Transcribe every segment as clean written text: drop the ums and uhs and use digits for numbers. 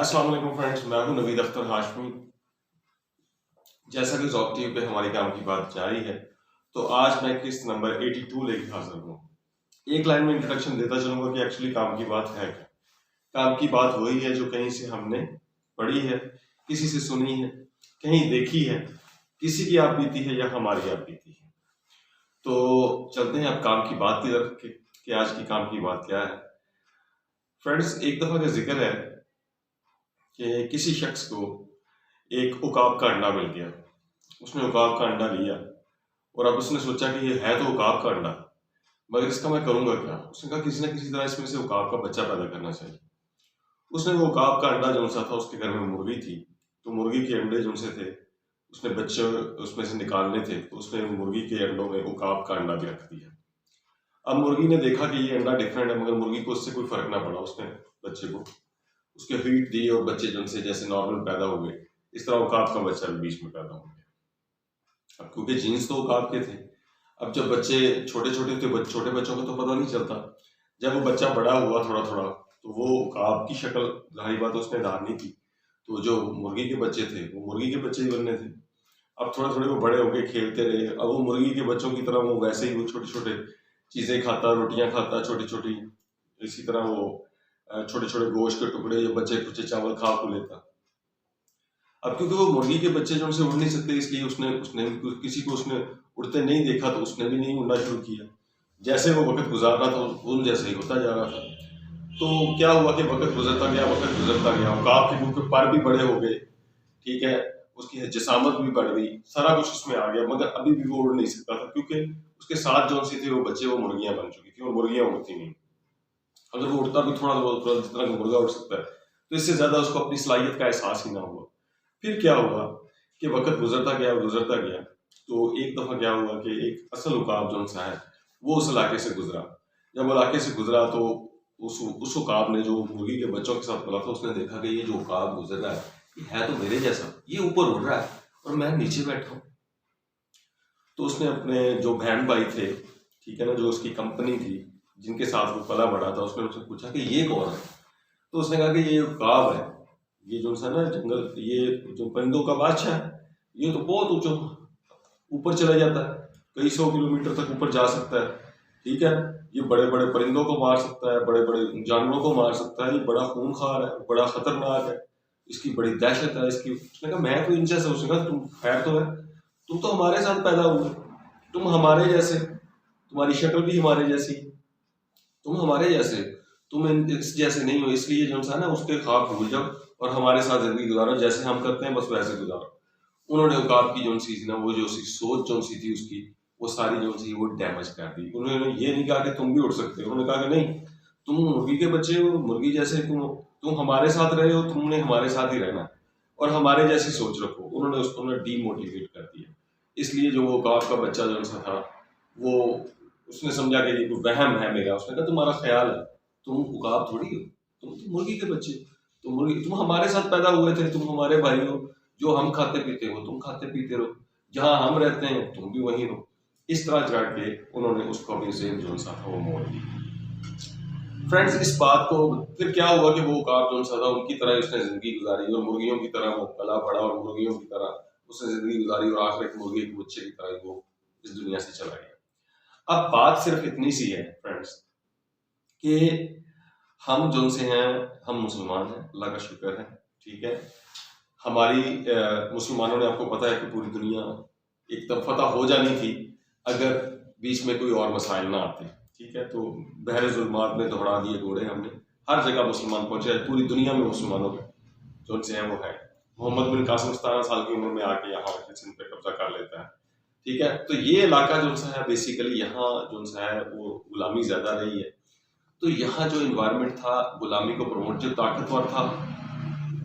अस्सलाम वालेकुम फ्रेंड्स, मैं हूं नवीद अख्तर हाशमी। जैसा कि जॉब टीवी पे हमारी काम की बात जारी है, तो आज मैं किस्त नंबर 82 लेके हाजिर हूँ। एक लाइन में इंट्रोडक्शन देता चलूंगा कि एक्चुअली काम की बात है क्या। काम की बात वही है जो कहीं से हमने पढ़ी है, किसी से सुनी है, कहीं देखी है, किसी की आप बीती है या हमारी आप बीती है। तो चलते हैं अब काम की बात की तरफ कि आज की काम की बात क्या है। फ्रेंड्स, एक दफा का जिक्र है कि किसी शख्स को एक उकाब का अंडा मिल गया। उसने उकाब का अंडा लिया और अब उसने सोचा कि ये है तो उकाब का अंडा, मगर इसका मैं करूंगा क्या। उसने कहा किसी ना किसी तरह इसमें से उकाब का बच्चा पैदा करना चाहिए। उसने वो उकाब का अंडा जो सा था, उसके घर में मुर्गी थी, तो मुर्गी के अंडे जो से थे उसने बच्चे उसमें से निकालने थे, तो उसने मुर्गी के अंडों में उकाब का अंडा भी रख दिया। अब मुर्गी ने देखा कि ये अंडा डिफरेंट है, मगर मुर्गी को उससे कोई फर्क ना पड़ा। उसने बच्चे को उसके हीट दी और बच्चे जो से जैसे नॉर्मल पैदा हुए, इस तरह उकाब का बच्चा भी बीच में पैदा हो गया। अब क्योंकि जीन्स तो उकाब के थे, अब जब बच्चे छोटे छोटे थे, छोटे बच्चों को तो पता नहीं चलता। जब वो बच्चा बड़ा हुआ थोड़ा थोड़ा, तो वो उकाब की शक्ल जाहिर बात उसने धारनी थी, तो जो मुर्गी के बच्चे थे वो मुर्गी के बच्चे ही बनने थे। अब थोड़े थोड़े वो बड़े हो गए, खेलते रहे। अब वो मुर्गी के बच्चों की तरह वो वैसे ही वो छोटे छोटे चीजें खाता, रोटियां खाता छोटी छोटी। इसी तरह वो छोटे छोटे गोश्त के टुकड़े या बच्चे कुछ चावल खा को लेता। अब क्योंकि वो मुर्गी के बच्चे जो उनसे उड़ नहीं सकते, इसलिए उसने उसने किसी को उसने उड़ते नहीं देखा, तो उसने भी नहीं उड़ना शुरू किया। जैसे वो वक्त गुजार रहा था उन जैसे ही होता जा रहा था। तो क्या हुआ कि वक्त गुजरता गया, वक्त गुजरता गया, उकाब के मुंह के पर भी बड़े हो गए, ठीक है, उसकी जिसामत भी बढ़ गई, सारा कुछ उसमें आ गया, मगर अभी भी वो उड़ नहीं सकता था, क्योंकि उसके साथ जो सी थे वो बच्चे वो मुर्गियां बन चुकी थी और मुर्गियां उड़ती नहीं। अगर वो उड़ता भी थोड़ा थोड़ा जितना मुर्गा उड़ सकता है, तो इससे ज्यादा उसको अपनी सलाहियत का एहसास ही ना हुआ। फिर क्या हुआ कि वक्त गुजरता गया, तो एक दफा क्या हुआ कि एक असल उकाब जो सा है वो उस इलाके से गुजरा। जब इलाके से गुजरा तो उस उकाब ने जो मुर्गी के बच्चों के साथ मिला था, उसने देखा कि ये जो उकाब गुजर रहा है ये है तो मेरे जैसा, ये ऊपर उड़ रहा है और मैं नीचे बैठा हूँ। तो उसने अपने जो बहन भाई थे, ठीक है ना, जो उसकी कंपनी थी जिनके साथ वो पला बड़ा था, उसने उनसे पूछा कि ये कौन है। तो उसने कहा कि ये उकाब है, ये जो सा ना जंगल, ये जो परिंदों का बादशाह है, ये तो बहुत ऊंचा ऊपर चला जाता है, कई 100 किलोमीटर तक ऊपर जा सकता है, ठीक है, ये बड़े बड़े परिंदों को मार सकता है, बड़े बड़े जानवरों को मार सकता है, ये बड़ा खूंखार है, बड़ा खतरनाक है, इसकी बड़ी दहशत है इसकी। उसने कहा मैं तो इनसे सोचूंगा, तुम खैर तो है, तुम तो हमारे साथ पैदा हुए, तुम हमारे जैसे, तुम्हारी शक्ल भी हमारे जैसी, तुम हमारे जैसे, तुम इस जैसे नहीं हो, इसलिए जो सा ना उसके ख्वाब भूल जाओ और हमारे साथ जिंदगी गुजारो, जैसे हम करते हैं बस वैसे गुजारो। उन्होंने उकाब की जो सी थी ना, वो जो सी सोच जो सी थी उसकी, वो सारी जो सी वो डैमेज कर दी। उन्होंने ये नहीं कहा कि तुम भी उड़ सकते हो, उन्होंने कहा कि नहीं, तुम मुर्गी के बच्चे हो, मुर्गी जैसे तुम हमारे साथ रहे हो, तुमने हमारे साथ ही रहना और हमारे जैसी सोच रखो। उन्होंने उसको ना डीमोटिवेट कर दिया। इसलिए जो वो उकाब का बच्चा जो सा था, वो उसने समझा कि ये कोई वहम है मेरा। उसने कहा तुम्हारा ख्याल है, तुम उकाब थोड़ी हो, तुम तो मुर्गी के बच्चे, तुम हमारे साथ पैदा हुए थे, तुम हमारे भाई हो, जो हम खाते पीते हो तुम खाते पीते रहो, जहां हम रहते हैं तुम भी वहीं रहो। इस तरह करके उन्होंने उसको अपनी जेब जो सा था वो मोड़ दी। फ्रेंड्स, इस बात को फिर क्या हुआ कि वो उकाब जो सा था उनकी तरह उसने जिंदगी गुजारी और मुर्गियों की तरह वो पला बड़ा और मुर्गियों की तरह उसने जिंदगी गुजारी और आखिर एक मुर्गी के बच्चे की तरह वो इस दुनिया से चला गया। अब बात सिर्फ इतनी सी है फ्रेंड्स कि हम जो से हैं, हम मुसलमान हैं, अल्लाह का शुक्र है, ठीक है। हमारी मुसलमानों ने, आपको पता है कि पूरी दुनिया एक तब फतह हो जानी थी अगर बीच में कोई और मसाइल ना आते, ठीक है। तो बहर जुल्मात में दौड़ा दिए घोड़े हमने, हर जगह मुसलमान पहुंचे, पूरी दुनिया में मुसलमानों जो से है वो है। मोहम्मद बिन कासिम 17 साल की उम्र में आके यहाँ सिंध पे कब्जा कर लेता है, ठीक है। तो ये इलाका जो सा है बेसिकली यहाँ जो सा है वो गुलामी ज्यादा रही है। तो यहाँ जो इन्वायरमेंट था गुलामी को प्रमोट, जो ताकतवर था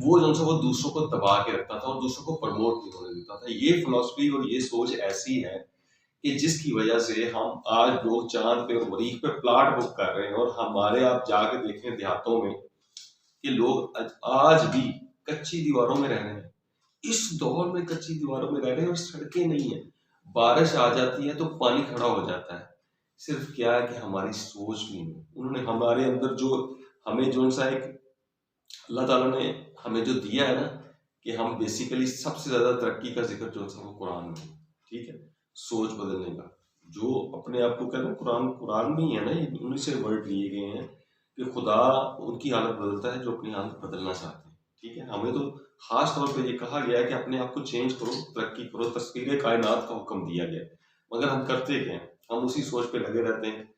वो जो सा वो दूसरों को दबा के रखता था और दूसरों को प्रमोट नहीं होने देता था। ये फिलॉसफी और ये सोच ऐसी है कि जिसकी वजह से हम आज लोग चांद पे और मरीख पे प्लाट बुक कर रहे हैं, और हमारे आप जाके देखें देहातों में कि लोग आज भी कच्ची दीवारों में रह रहे हैं। इस दौर में कच्ची दीवारों में रह रहे हैं और सड़कें नहीं है, बारिश आ जाती है तो पानी खड़ा हो जाता है। सिर्फ क्या है कि हमारी सोच भी नहीं, उन्होंने हमारे अंदर जो हमें जो सा एक अल्लाह ताला ने हमें जो दिया है ना, कि हम बेसिकली सबसे ज़्यादा तरक्की का जिक्र जो है वो कुरान में है, ठीक है, सोच बदलने का। जो अपने आप को कहते हैं कुरान, कुरान में ही है ना, उन्हीं से वर्ड लिए गए हैं कि खुदा उनकी हालत बदलता है जो अपनी हालत बदलना चाहते हैं, ठीक है। हमें तो खास तौर पे ये कहा गया है कि अपने आप को चेंज करो, तरक्की करो, तस्वीर कायनात का हुक्म दिया गया है। मगर हम करते क्या हैं, हम उसी सोच पे लगे रहते हैं,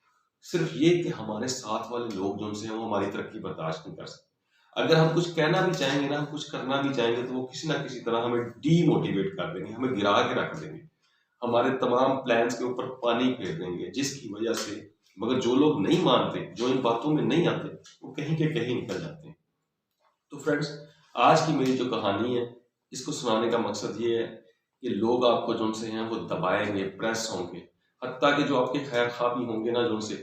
सिर्फ ये कि हमारे साथ वाले लोग जो उनसे हैं वो हमारी तरक्की बर्दाश्त नहीं कर सकते। अगर हम कुछ कहना भी चाहेंगे ना, हम कुछ करना भी चाहेंगे, तो वो किसी ना किसी तरह हमें डीमोटिवेट कर देंगे, हमें गिरा के रख देंगे, हमारे तमाम प्लान्स के ऊपर पानी फेर देंगे, जिसकी वजह से मगर जो लोग नहीं मानते, जो इन बातों में नहीं आते, वो कहीं के कहीं निकल जाते हैं। तो फ्रेंड्स, आज की मेरी जो कहानी है, इसको सुनाने का मकसद ये है कि लोग आपको जो उनसे हैं वो दबाएंगे, प्रेस होंगे, हत्ता कि जो आपके खैर खा भी होंगे ना, जो उनसे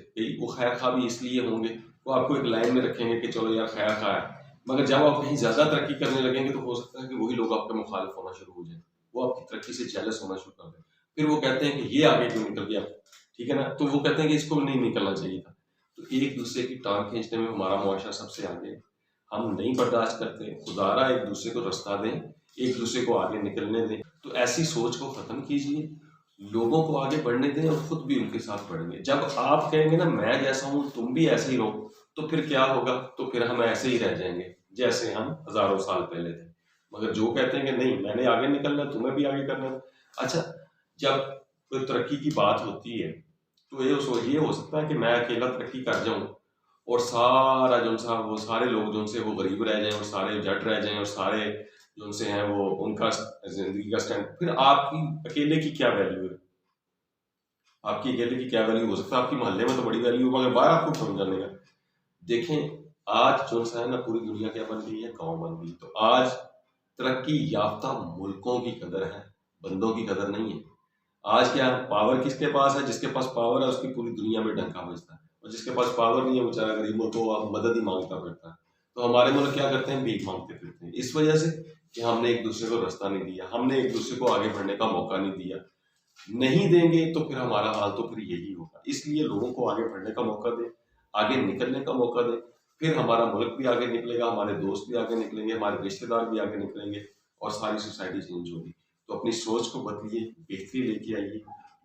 वो खैर खा भी इसलिए होंगे, वो आपको एक लाइन में रखेंगे कि चलो यार खैर खा है, मगर जब आप कहीं ज़्यादा तरक्की करने लगेंगे तो हो सकता है कि वही लोग आपके मुखालिफ होना शुरू हो जाए, वो आपकी तरक्की से जेलस होना शुरू कर दें। फिर वो कहते हैं कि ये आगे क्यों निकल गया, ठीक है ना, तो वो कहते हैं कि इसको नहीं निकलना चाहिए था। तो एक दूसरे की टांग खींचने में हमारा मुआशरा सबसे आगे है। हम नहीं बर्दाश्त करते, खुदारा एक दूसरे को रास्ता दें, एक दूसरे को आगे निकलने दें। तो ऐसी सोच को ख़त्म कीजिए, लोगों को आगे बढ़ने दें और खुद भी उनके साथ बढ़ेंगे। जब आप कहेंगे ना मैं जैसा हूँ तुम भी ऐसे ही रहो, तो फिर क्या होगा, तो फिर हम ऐसे ही रह जाएंगे जैसे हम हजारों साल पहले थे। मगर जो कहते हैं कि नहीं मैंने आगे निकलना है, तुम्हें भी आगे करना है। अच्छा, जब कोई तरक्की की बात होती है तो ये हो सकता है कि मैं अकेला तरक्की कर जाऊं और सारा जो सा वो सारे लोग जो उनसे वो गरीब रह जाएं और सारे जट रह जाएं और सारे जो उनसे हैं वो उनका जिंदगी का स्टैंड, फिर आपकी अकेले की क्या वैल्यू है, आपकी अकेले की क्या वैल्यू हो सकता है, आपकी मोहल्ले में तो बड़ी वैल्यू है मगर बाहर आपको कौन जानेगा। देखें आज जो सा है ना, पूरी दुनिया क्या बन गई है, गांव बन गई। तो आज तरक्की याफ्ता मुल्कों की कदर है, बंदों की कदर नहीं है। आज क्या पावर किसके पास है, जिसके पास पावर है उसकी पूरी दुनिया में डंका बजता है, और जिसके पास पावर नहीं है बेचारा गरीबों को अब मदद ही मांगता फिरता है। तो हमारे मुल्क क्या करते हैं, भीख मांगते फिरते हैं, इस वजह से कि हमने एक दूसरे को रास्ता नहीं दिया, हमने एक दूसरे को आगे बढ़ने का मौका नहीं दिया। नहीं देंगे तो फिर हमारा हाल तो फिर यही होगा। इसलिए लोगों को आगे बढ़ने का मौका दें, आगे निकलने का मौका दें, फिर हमारा मुल्क भी आगे निकलेगा, हमारे दोस्त भी आगे निकलेंगे, हमारे रिश्तेदार भी आगे निकलेंगे और सारी सोसाइटी चेंज होगी। तो अपनी सोच को बदलिए, बेहतरी लेके आइए,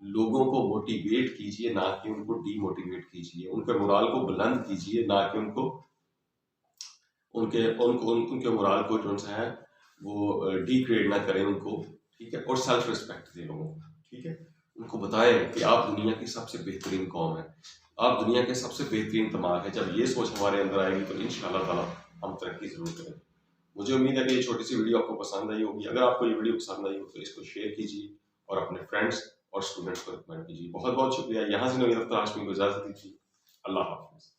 लोगों को मोटिवेट कीजिए ना कि उनको डीमोटिवेट कीजिए, उनके मोराल को बुलंद कीजिए ना कि उनको उनके मोराल को जो है वो डिग्रेड ना करें उनको, ठीक है। और सेल्फ रिस्पेक्ट दें लोगों को, ठीक है। उनको बताएं कि आप दुनिया की सबसे बेहतरीन कौम है, आप दुनिया के सबसे बेहतरीन दिमाग है। जब ये सोच हमारे अंदर आएगी तो इंशाअल्लाह ताला हम तरक्की जरूर करेंगे। मुझे उम्मीद है कि ये छोटी सी वीडियो आपको पसंद आई होगी। अगर आपको ये वीडियो पसंद आई हो तो इसको शेयर कीजिए और अपने फ्रेंड्स और स्टूडेंट्स को रिकमेंड कीजिए। बहुत बहुत शुक्रिया। यहाँ से नवीद अख्तर हाशमी को इजाज़त दीजिए। अल्लाह हाफिज़।